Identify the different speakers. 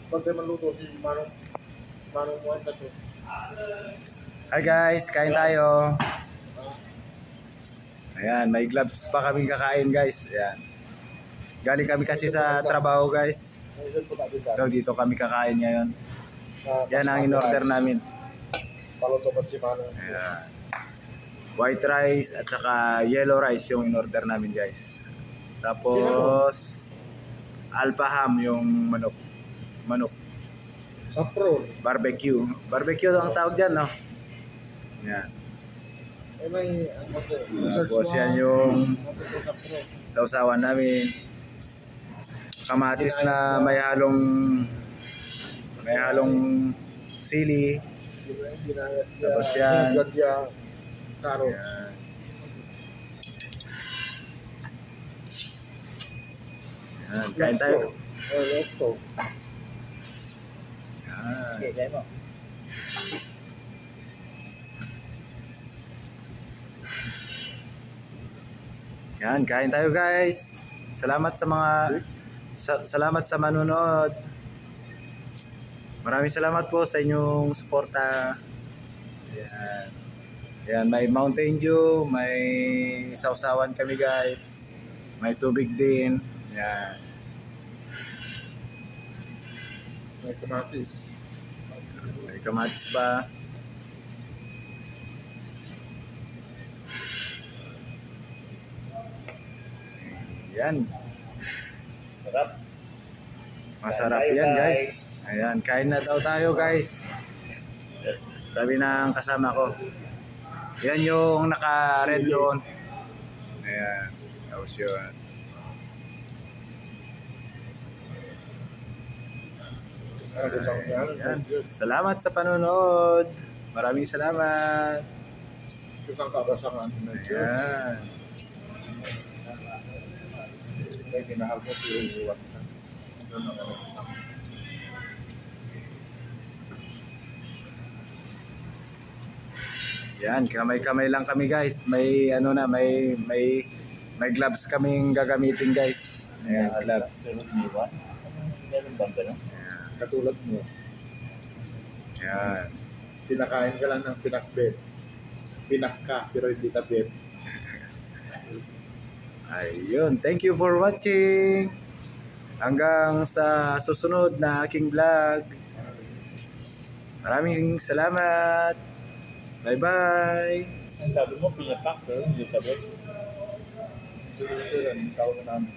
Speaker 1: Pag tayo maluto si Manong Muerta to.
Speaker 2: Hi guys, kain tayo. Ayan, may gloves pa kaming kakain guys. Ayan. Galing kami kasi sa trabaho guys. So, dito kami kakain ngayon. Yan ang in-order namin.
Speaker 1: Paluto pa si Manong.
Speaker 2: Ayan. White rice at saka yellow rice yung in-order namin guys. Tapos alpha ham yung manok.
Speaker 1: Sapron.
Speaker 2: Barbecue ang tawag dyan, no? Yan.
Speaker 1: May
Speaker 2: Tapos yan yung sausawan namin. Kamatis na may halong sili. Tapos yan.
Speaker 1: Carrots.
Speaker 2: Yan, kain tayo.
Speaker 1: Ito.
Speaker 2: Yan. Yan, kain tayo guys. Salamat sa manunood. Maraming salamat po sa inyong suporta. Yan. Yan, may Mountain Dew, may sausawan kami guys. May tubig din. Yan.
Speaker 1: May kamatis.
Speaker 2: May kamatis pa. Yan.
Speaker 3: Sarap.
Speaker 2: Masarap yan guys. Ayan, kain na daw tayo guys. Sabi ng kasama ko. Yan yung naka-red doon. Ayan. Tapos yun. Ayan. Salamat sa panonood. Maraming salamat.
Speaker 1: Susang kagasangan.
Speaker 2: Ayan.
Speaker 1: May ginahal ko yung iwan.
Speaker 2: Yan, kamay-kamay lang kami guys. May may gloves kaming gagamitin guys. Ayan, gloves.
Speaker 3: Meron bang gano'n?
Speaker 1: Katulad mo.
Speaker 2: Ayan.
Speaker 1: Pinakain ka lang ng pinakbet. Pinakka, pero hindi ka bet.
Speaker 2: Ayun, thank you for watching. Hanggang sa susunod na aking vlog. Maraming salamat. Bye-bye.
Speaker 3: Ang sabi mo, pinapak, pero hindi ka bet.
Speaker 1: Ito yung tawag namin.